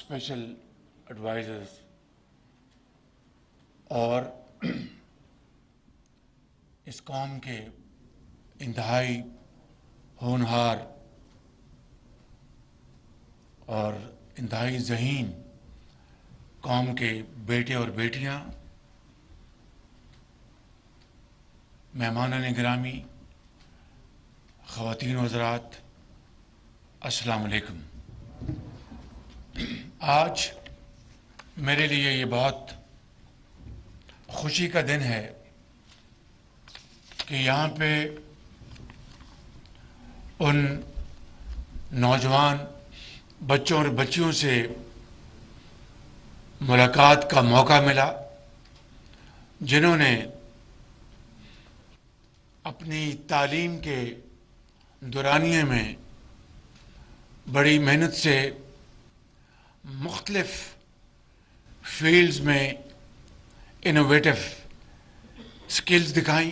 Special advisers اور اس قوم کے انتہائی ہونہار اور انتہائی ذہین قوم کے بیٹے اور بیٹیاں، مہمانان گرامی، خواتین و حضرات، السلام علیکم۔ آج میرے لیے یہ بہت خوشی کا دن ہے کہ یہاں پہ ان نوجوان بچوں اور بچیوں سے ملاقات کا موقع ملا جنہوں نے اپنی تعلیم کے دورانیے میں بڑی محنت سے مختلف فیلڈز میں انوویٹو سکلز دکھائیں،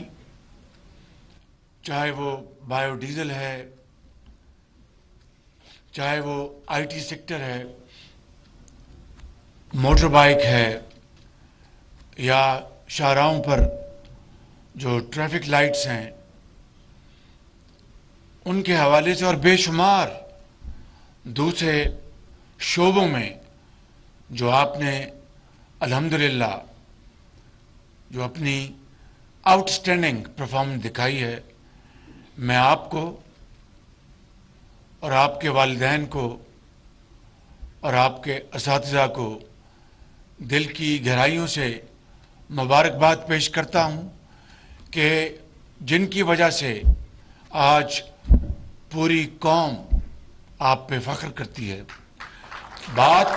چاہے وہ بایو ڈیزل ہے، چاہے وہ آئی ٹی سیکٹر ہے، موٹر بائک ہے، یا شاہراہوں پر جو ٹریفک لائٹس ہیں ان کے حوالے سے، اور بے شمار دوسرے شعبوں میں جو آپ نے الحمدللہ جو اپنی آؤٹ اسٹینڈنگ پرفارمنس دکھائی ہے، میں آپ کو اور آپ کے والدین کو اور آپ کے اساتذہ کو دل کی گہرائیوں سے مبارکباد پیش کرتا ہوں کہ جن کی وجہ سے آج پوری قوم آپ پہ فخر کرتی ہے۔ بات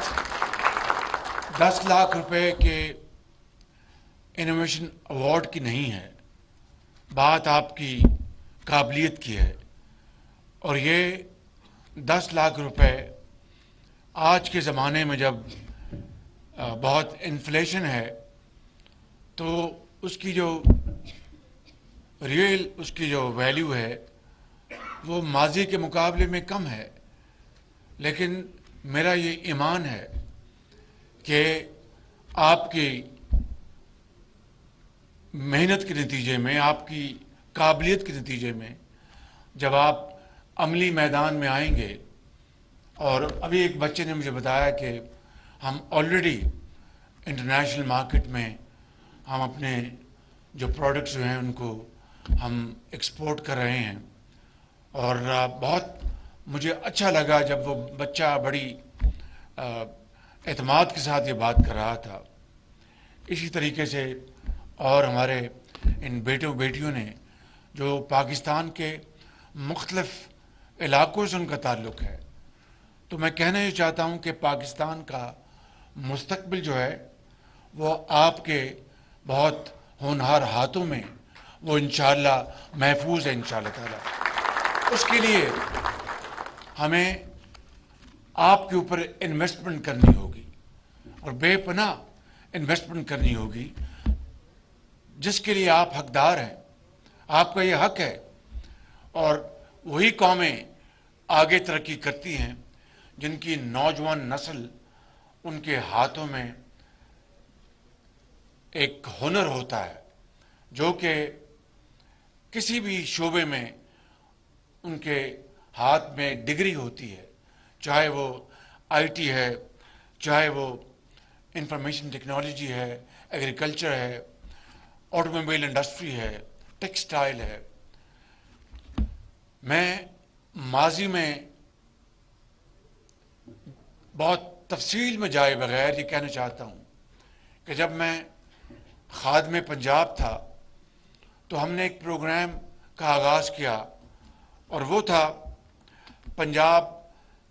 10 لاکھ روپے کے انوویشن ایوارڈ کی نہیں ہے، بات آپ کی قابلیت کی ہے، اور یہ 10 لاکھ روپے آج کے زمانے میں جب بہت انفلیشن ہے تو اس کی جو ویلیو ہے وہ ماضی کے مقابلے میں کم ہے، لیکن میرا یہ ایمان ہے کہ آپ کی محنت کے نتیجے میں، آپ کی قابلیت کے نتیجے میں جب آپ عملی میدان میں آئیں گے، اور ابھی ایک بچے نے مجھے بتایا کہ ہم آلریڈی انٹرنیشنل مارکیٹ میں ہم اپنے جو پروڈکٹس جو ہیں ان کو ہم ایکسپورٹ کر رہے ہیں، اور بہت مجھے اچھا لگا جب وہ بچہ بڑی اعتماد کے ساتھ یہ بات کر رہا تھا۔ اسی طریقے سے اور ہمارے ان بیٹوں بیٹیوں نے جو پاکستان کے مختلف علاقوں سے ان کا تعلق ہے، تو میں کہنا یہ چاہتا ہوں کہ پاکستان کا مستقبل جو ہے وہ آپ کے بہت ہونہار ہاتھوں میں وہ انشاءاللہ محفوظ ہے انشاءاللہ تعالی۔ اس کے لیے ہمیں آپ کے اوپر انویسٹمنٹ کرنی ہوگی، اور بے پناہ انویسٹمنٹ کرنی ہوگی، جس کے لیے آپ حقدار ہیں، آپ کا یہ حق ہے، اور وہی قومیں آگے ترقی کرتی ہیں جن کی نوجوان نسل ان کے ہاتھوں میں ایک ہنر ہوتا ہے جو کہ کسی بھی شعبے میں ان کے ہاتھ میں ڈگری ہوتی ہے، چاہے وہ آئی ٹی ہے، چاہے وہ انفارمیشن ٹیکنالوجی ہے، ایگریکلچر ہے، آٹو موبائل انڈسٹری ہے، ٹیکسٹائل ہے۔ میں ماضی میں بہت تفصیل میں جائے بغیر یہ کہنا چاہتا ہوں کہ جب میں خادم پنجاب تھا تو ہم نے ایک پروگرام کا آغاز کیا، اور وہ تھا پنجاب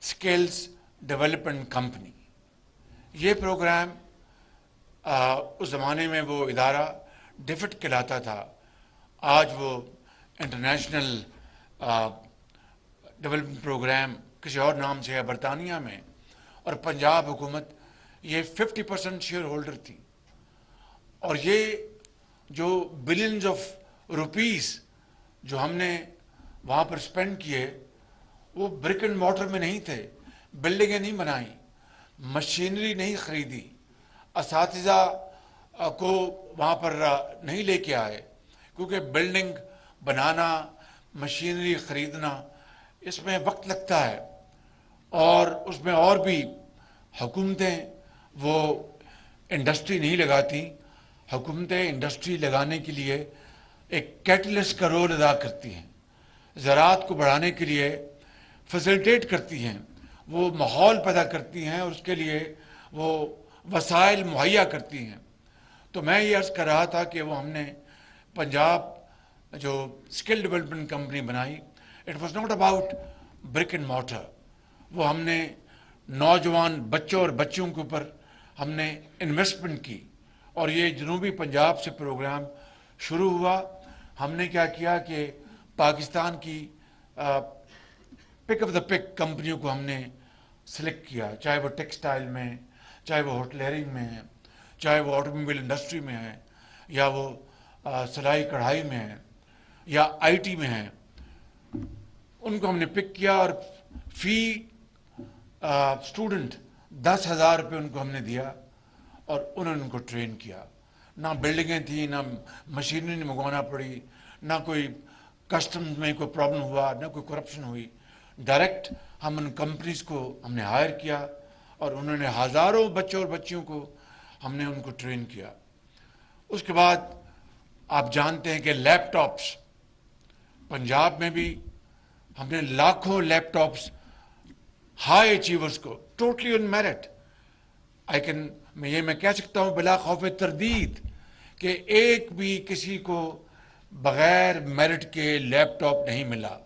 سکلز ڈیولپمنٹ کمپنی۔ یہ پروگرام اس زمانے میں وہ ادارہ ڈیفٹ کہلاتا تھا، آج وہ انٹرنیشنل ڈیولپمنٹ پروگرام کسی اور نام سے ہے برطانیہ میں، اور پنجاب حکومت یہ 50% شیئر ہولڈر تھی، اور یہ جو بلینز آف روپیز جو ہم نے وہاں پر سپینڈ کیے وہ برک اینڈ مارٹر میں نہیں تھے، بلڈنگیں نہیں بنائیں، مشینری نہیں خریدی، اساتذہ کو وہاں پر نہیں لے کے آئے، کیونکہ بلڈنگ بنانا، مشینری خریدنا، اس میں وقت لگتا ہے، اور اس میں اور بھی حکومتیں وہ انڈسٹری نہیں لگاتی. حکومتیں انڈسٹری لگانے کے لیے ایک کیٹلسٹ کا رول ادا کرتی ہیں، زراعت کو بڑھانے کے لیے فیسلٹیٹ کرتی ہیں، وہ ماحول پیدا کرتی ہیں اور اس کے لیے وہ وسائل مہیا کرتی ہیں. تو میں یہ عرض کر رہا تھا کہ وہ ہم نے پنجاب جو اسکل ڈیولپمنٹ کمپنی بنائی، it was not about brick and mortar. وہ ہم نے نوجوان بچوں اور بچیوں کے اوپر ہم نے انویسٹمنٹ کی، اور یہ جنوبی پنجاب سے پروگرام شروع ہوا. ہم نے کیا کیا کہ پاکستان کی پک آف دا پک کمپنیوں کو ہم نے سلیکٹ کیا، چاہے وہ ٹیکسٹائل میں، چاہے وہ ہوٹلرنگ میں ہے، چاہے وہ آٹو موبائل انڈسٹری میں ہے، یا وہ سلائی کڑھائی میں ہے، یا آئی ٹی میں ہے. ان کو ہم نے پک کیا اور فی اسٹوڈنٹ 10,000 روپے ان کو ہم نے دیا، اور انہوں نے ان کو ٹرین کیا. نہ بلڈنگیں تھیں، نہ مشینری منگوانا پڑی، نہ کوئی کسٹمز میں کوئی پرابلم ہوا، نہ کوئی کرپشن ہوئی. ڈائریکٹ ہم ان کمپنیز کو ہم نے ہائر کیا، اور انہوں نے ہزاروں بچوں اور بچیوں کو ہم نے ان کو ٹرین کیا. اس کے بعد آپ جانتے ہیں کہ لیپ ٹاپس، پنجاب میں بھی ہم نے لاکھوں لیپ ٹاپس ہائی اچیورز کو، ٹوٹلی آن میرٹ. میں کہہ سکتا ہوں بلا خوف تردید کہ ایک بھی کسی کو بغیر میرٹ کے لیپ ٹاپ نہیں ملا،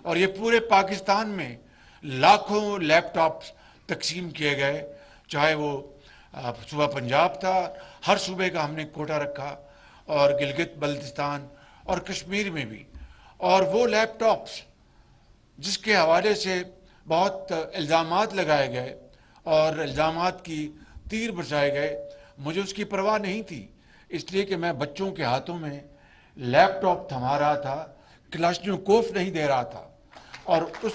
اور یہ پورے پاکستان میں لاکھوں لیپ ٹاپس تقسیم کیے گئے. چاہے وہ صوبہ پنجاب تھا، ہر صوبے کا ہم نے کوٹا رکھا، اور گلگت بلتستان اور کشمیر میں بھی. اور وہ لیپ ٹاپس جس کے حوالے سے بہت الزامات لگائے گئے اور الزامات کی تیر برسائے گئے، مجھے اس کی پرواہ نہیں تھی، اس لیے کہ میں بچوں کے ہاتھوں میں لیپ ٹاپ تھما رہا تھا، کلاشنکوف نہیں دے رہا تھا. اور اس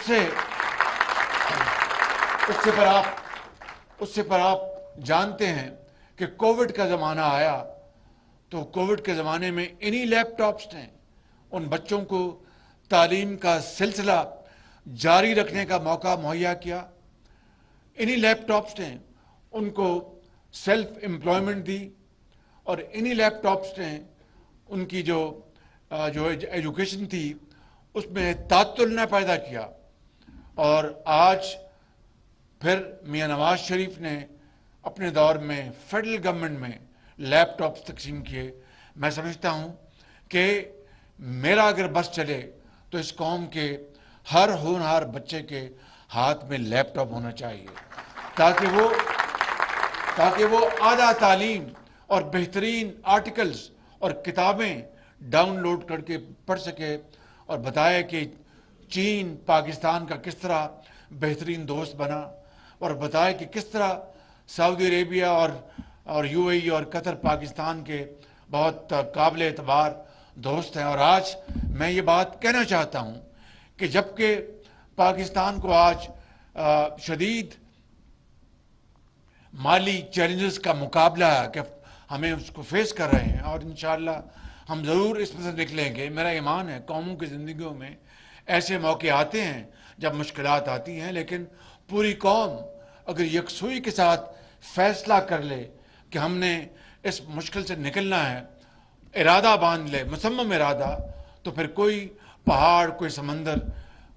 سے پر آپ جانتے ہیں کہ کووڈ کا زمانہ آیا، تو کووڈ کے زمانے میں انہی لیپ ٹاپس نے ان بچوں کو تعلیم کا سلسلہ جاری رکھنے کا موقع مہیا کیا. انہی لیپ ٹاپس نے ان کو سیلف امپلائمنٹ دی، اور انہی لیپ ٹاپس نے ان کی جو ایجوکیشن تھی اس میں تعطل نہ پیدا کیا. اور آج پھر میاں نواز شریف نے اپنے دور میں فیڈرل گورنمنٹ میں لیپ ٹاپس تقسیم کیے. میں سمجھتا ہوں کہ میرا اگر بس چلے تو اس قوم کے ہر ہونہار بچے کے ہاتھ میں لیپ ٹاپ ہونا چاہیے، تاکہ وہ اعلیٰ تعلیم اور بہترین آرٹیکلز اور کتابیں ڈاؤن لوڈ کر کے پڑھ سکے، اور بتائے کہ چین پاکستان کا کس طرح بہترین دوست بنا، اور بتائے کہ کس طرح سعودی عربیہ اور یو اے ای اور قطر پاکستان کے بہت قابل اعتبار دوست ہیں. اور آج میں یہ بات کہنا چاہتا ہوں کہ جبکہ پاکستان کو آج شدید مالی چیلنجز کا مقابلہ ہے کہ ہمیں اس کو فیس کر رہے ہیں، اور انشاءاللہ ہم ضرور اس میں سے نکلیں گے. میرا ایمان ہے قوموں کی زندگیوں میں ایسے موقع آتے ہیں جب مشکلات آتی ہیں، لیکن پوری قوم اگر یکسوئی کے ساتھ فیصلہ کر لے کہ ہم نے اس مشکل سے نکلنا ہے، ارادہ باندھ لے، مصمم ارادہ، تو پھر کوئی پہاڑ، کوئی سمندر،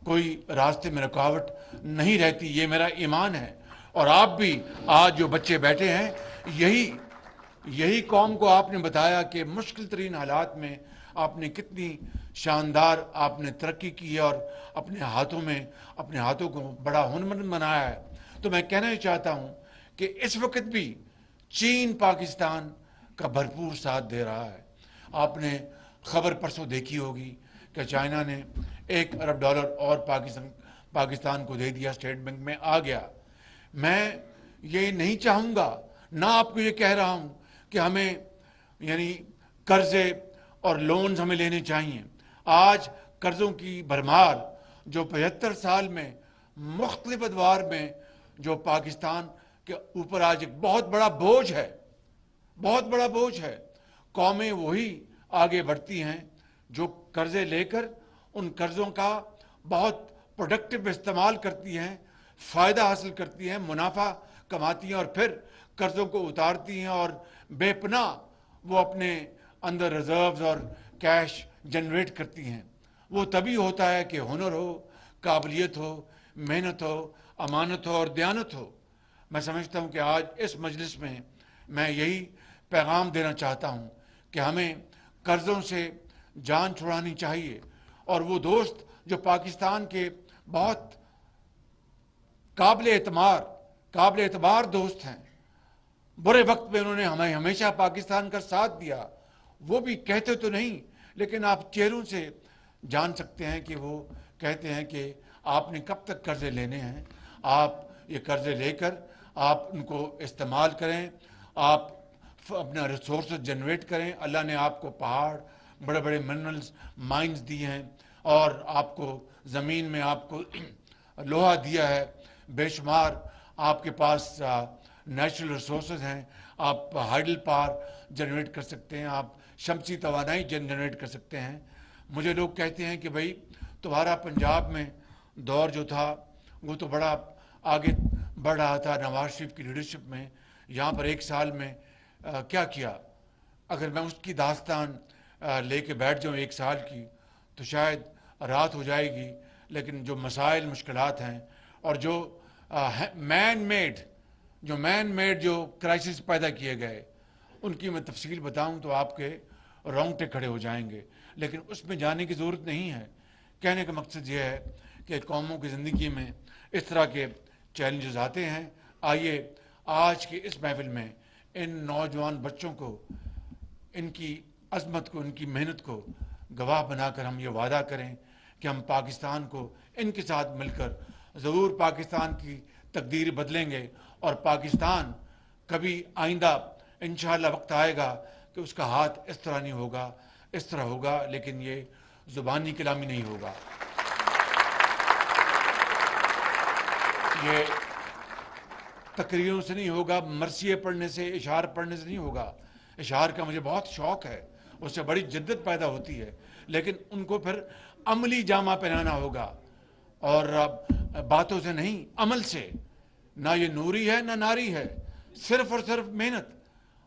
کوئی راستے میں رکاوٹ نہیں رہتی. یہ میرا ایمان ہے. اور آپ بھی آج جو بچے بیٹھے ہیں، یہی قوم کو آپ نے بتایا کہ مشکل ترین حالات میں آپ نے کتنی شاندار آپ نے ترقی کی ہے، اور اپنے ہاتھوں کو بڑا ہنرمند بنایا ہے. تو میں کہنا ہی چاہتا ہوں کہ اس وقت بھی چین پاکستان کا بھرپور ساتھ دے رہا ہے. آپ نے خبر پرسوں دیکھی ہوگی کہ چائنا نے $1 ارب اور پاکستان کو دے دیا، اسٹیٹ بینک میں آ گیا. میں یہ نہیں چاہوں گا، نہ آپ کو یہ کہہ رہا ہوں کہ ہمیں قرضے اور لونز ہمیں لینے چاہیے. آج قرضوں کی بھرمار جو 75 سال میں مختلف ادوار میں جو پاکستان کہ اوپر آج ایک بہت بڑا بوجھ ہے، بہت بڑا بوجھ ہے. قومیں وہی آگے بڑھتی ہیں جو قرضے لے کر ان قرضوں کا بہت پروڈکٹیو استعمال کرتی ہیں، فائدہ حاصل کرتی ہیں، منافع کماتی ہیں اور پھر قرضوں کو اتارتی ہیں اور بے پناہ وہ اپنے اندر ریزروز اور کیش جنریٹ کرتی ہیں. وہ تبھی ہوتا ہے کہ ہنر ہو، قابلیت ہو، محنت ہو، امانت ہو اور دیانت ہو. میں سمجھتا ہوں کہ آج اس مجلس میں یہی پیغام دینا چاہتا ہوں کہ ہمیں قرضوں سے جان چھڑانی چاہیے. اور وہ دوست جو پاکستان کے بہت قابل اعتبار دوست ہیں، برے وقت میں انہوں نے ہمیں ہمیشہ پاکستان کا ساتھ دیا، وہ بھی کہتے تو نہیں لیکن آپ چہروں سے جان سکتے ہیں کہ وہ کہتے ہیں کہ آپ نے کب تک قرضے لینے ہیں. آپ یہ قرضے لے کر آپ ان کو استعمال کریں، آپ اپنا ریسورسز جنریٹ کریں. اللہ نے آپ کو پہاڑ، بڑے بڑے منرلز، مائنز دیے ہیں اور آپ کو زمین میں آپ کو لوہا دیا ہے بے شمار. آپ کے پاس نیچرل ریسورسز ہیں، آپ ہائیڈل پاور جنریٹ کر سکتے ہیں، آپ شمسی توانائی جنریٹ کر سکتے ہیں. مجھے لوگ کہتے ہیں کہ بھائی تمہارا پنجاب میں دور جو تھا وہ تو بڑا آگے بڑھ رہا تھا نواز شریف کی لیڈرشپ میں، یہاں پر 1 سال میں کیا کیا؟ اگر میں اس کی داستان لے کے بیٹھ جاؤں 1 سال کی تو شاید رات ہو جائے گی. لیکن جو مسائل، مشکلات ہیں اور جو مین میڈ جو کرائسس پیدا کیے گئے ان کی میں تفصیل بتاؤں تو آپ کے رونگٹے کھڑے ہو جائیں گے. لیکن اس میں جانے کی ضرورت نہیں ہے. کہنے کا مقصد یہ ہے کہ قوموں کی زندگی میں اس طرح کے چیلنجز آتے ہیں. آئیے آج کی اس محفل میں ان نوجوان بچوں کو، ان کی عظمت کو، ان کی محنت کو گواہ بنا کر ہم یہ وعدہ کریں کہ ہم پاکستان کو ان کے ساتھ مل کر ضرور پاکستان کی تقدیر بدلیں گے. اور پاکستان کبھی آئندہ انشاءاللہ وقت آئے گا کہ اس کا ہاتھ اس طرح نہیں ہوگا، اس طرح ہوگا، لیکن یہ زبانی کلامی نہیں ہوگا. یہ تقریروں سے نہیں ہوگا، مرثیے پڑھنے سے، اشعار پڑھنے سے نہیں ہوگا. اشعار کا مجھے بہت شوق ہے، اس سے بڑی جدت پیدا ہوتی ہے، لیکن ان کو پھر عملی جامہ پہنانا ہوگا اور باتوں سے نہیں، عمل سے. نہ یہ نوری ہے نہ ناری ہے، صرف اور صرف محنت.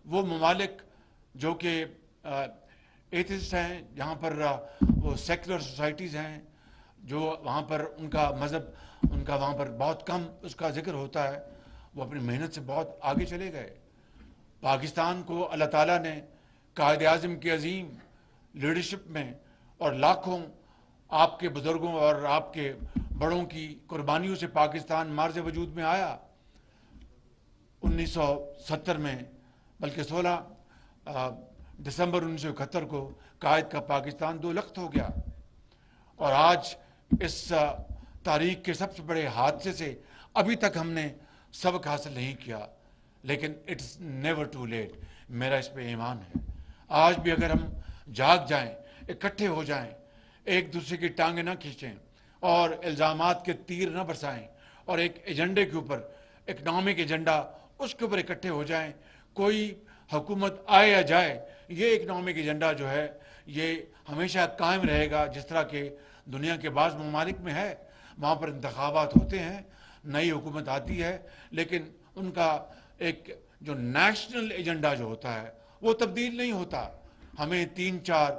وہ ممالک جو کہ ایتھسٹ ہیں، جہاں پر وہ سیکولر سوسائٹیز ہیں، جو وہاں پر ان کا مذہب، ان کا وہاں پر بہت کم اس کا ذکر ہوتا ہے، وہ اپنی محنت سے بہت آگے چلے گئے. پاکستان کو اللہ تعالیٰ نے قائد اعظم کی عظیم لیڈرشپ میں اور لاکھوں آپ کے بزرگوں اور آپ کے بڑوں کی قربانیوں سے پاکستان مارز وجود میں آیا. 1970 میں، بلکہ 16 دسمبر 1971 کو قائد کا پاکستان 2 لخت ہو گیا. اور آج اس تاریخ کے سب سے بڑے حادثے سے ابھی تک ہم نے سبق حاصل نہیں کیا، لیکن اٹس نیور ٹو لیٹ. میرا اس پہ ایمان ہے. آج بھی اگر ہم جاگ جائیں، اکٹھے ہو جائیں، ایک دوسرے کی ٹانگیں نہ کھینچیں اور الزامات کے تیر نہ برسائیں اور ایک ایجنڈے کے اوپر، اکنامک ایجنڈا، اس کے اوپر اکٹھے ہو جائیں. کوئی حکومت آئے یا جائے، یہ اکنامک ایجنڈا جو ہے یہ ہمیشہ قائم رہے گا. جس طرح کہ دنیا کے بعض ممالک میں ہے، وہاں پر انتخابات ہوتے ہیں، نئی حکومت آتی ہے، لیکن ان کا ایک جو نیشنل ایجنڈا جو ہوتا ہے وہ تبدیل نہیں ہوتا. ہمیں 3-4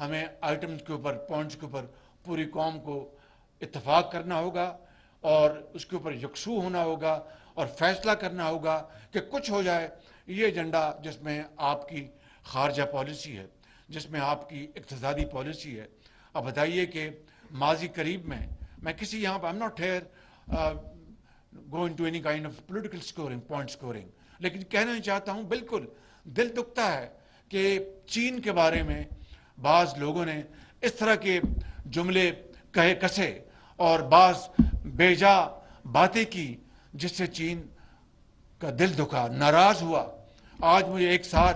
ہمیں آئٹمز کے اوپر، پوائنٹس کے اوپر پوری قوم کو اتفاق کرنا ہوگا اور اس کے اوپر یکسو ہونا ہوگا اور فیصلہ کرنا ہوگا کہ کچھ ہو جائے. یہ ایجنڈا جس میں آپ کی خارجہ پالیسی ہے، جس میں آپ کی اقتصادی پالیسی ہے. اب بتائیے کہ ماضی قریب میں کسی یہاں پہ I'm not here go into any kind of political scoring, point scoring، لیکن کہنا چاہتا ہوں بالکل دل دکھتا ہے کہ چین کے بارے میں بعض لوگوں نے اس طرح کے جملے کہے کسے اور بعض بیجا باتیں کی جس سے چین کا دل دکھا، ناراض ہوا. آج مجھے 1 سال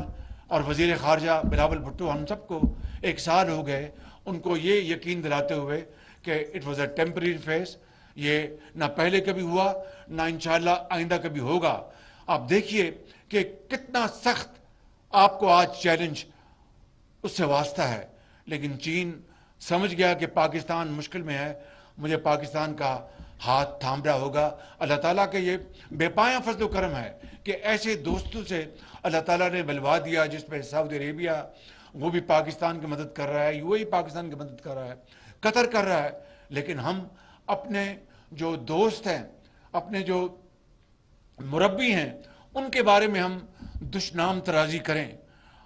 اور وزیر خارجہ بلاول بھٹو، ہم سب کو 1 سال ہو گئے ان کو یہ یقین دلاتے ہوئے کہ it was a temporary phase, یہ نہ پہلے کبھی ہوا نہ انشاءاللہ آئندہ کبھی ہوگا. آپ دیکھیے کہ کتنا سخت آپ کو آج چیلنج اس سے واسطہ ہے، لیکن چین سمجھ گیا کہ پاکستان مشکل میں ہے، مجھے پاکستان کا ہاتھ تھام رہا ہوگا. اللہ تعالیٰ کے یہ بے پایاں فضل و کرم ہے کہ ایسے دوستوں سے اللہ تعالیٰ نے ملوا دیا، جس میں سعودی عربیہ وہ بھی پاکستان کی مدد کر رہا ہے، یو اے ای پاکستان کی مدد کر رہا ہے، قطر کر رہا ہے. لیکن ہم اپنے جو دوست ہیں، اپنے جو مربی ہیں، ان کے بارے میں ہم دشنام ترازی کریں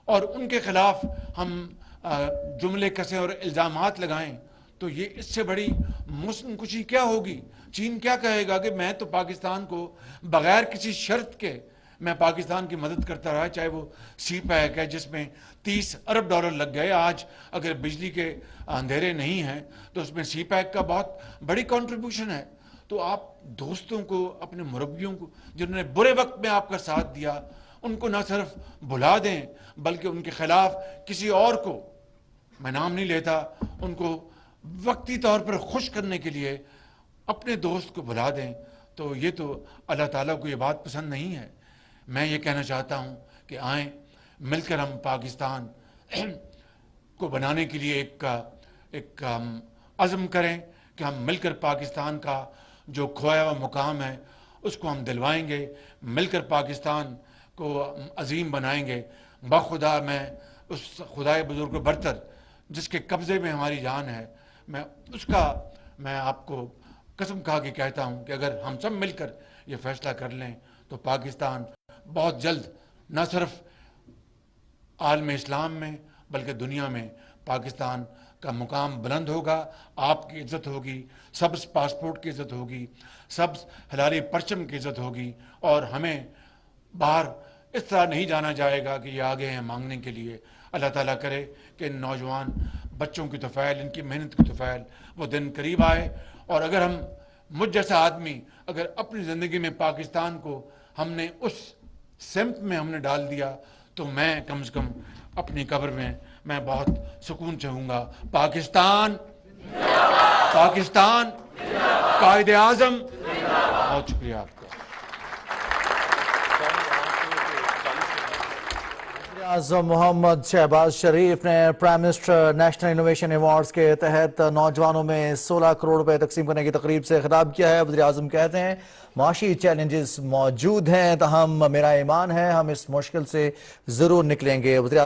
اور ان کے خلاف ہم جملے کسیں اور الزامات لگائیں، تو یہ اس سے بڑی مسلم کشی کیا ہوگی؟ چین کیا کہے گا کہ میں تو پاکستان کو بغیر کسی شرط کے میں پاکستان کی مدد کرتا رہا، چاہے وہ سی پیک ہے جس میں $30 ارب لگ گئے. آج اگر بجلی کے اندھیرے نہیں ہیں تو اس میں سی پیک کا بہت بڑی کنٹریبیوشن ہے. تو آپ دوستوں کو، اپنے مربیوں کو جنہوں نے برے وقت میں آپ کا ساتھ دیا، ان کو نہ صرف بھلا دیں بلکہ ان کے خلاف کسی اور کو، میں نام نہیں لیتا، ان کو وقتی طور پر خوش کرنے کے لیے اپنے دوست کو بھلا دیں. تو یہ تو اللہ تعالیٰ کو یہ بات پسند نہیں ہے. میں یہ کہنا چاہتا ہوں کہ آئیں مل کر ہم پاکستان کو بنانے کے لیے ایک عزم کریں کہ ہم مل کر پاکستان کا جو کھویا ہوا مقام ہے اس کو ہم دلوائیں گے، مل کر پاکستان کو عظیم بنائیں گے. بخدا میں اس خدائے بزرگ برتر جس کے قبضے میں ہماری جان ہے، میں آپ کو قسم کھا کے کہتا ہوں کہ اگر ہم سب مل کر یہ فیصلہ کر لیں تو پاکستان بہت جلد نہ صرف عالم اسلام میں بلکہ دنیا میں پاکستان کا مقام بلند ہوگا. آپ کی عزت ہوگی، سبز پاسپورٹ کی عزت ہوگی، سبز ہلالی پرچم کی عزت ہوگی، اور ہمیں باہر اس طرح نہیں جانا جائے گا کہ یہ آگے ہیں مانگنے کے لیے. اللہ تعالیٰ کرے کہ ان نوجوان بچوں کی طفیل، ان کی محنت کی طفیل وہ دن قریب آئے. اور اگر ہم، مجھ جیسا آدمی اگر اپنی زندگی میں پاکستان کو ہم نے اس سمت میں ہم نے ڈال دیا تو میں کم سے کم اپنی قبر میں بہت سکون سے ہوں گا. پاکستان، پاکستان، قائد اعظم. بہت شکریہ آپ کا. اعظم محمد شہباز شریف نے prime minister national innovation awards کے تحت نوجوانوں میں 16 کروڑ روپے تقسیم کرنے کی تقریب سے خطاب کیا ہے. وزیر اعظم کہتے ہیں معاشی چیلنجز موجود ہیں تاہم میرا ایمان ہے ہم اس مشکل سے ضرور نکلیں گے. وزیر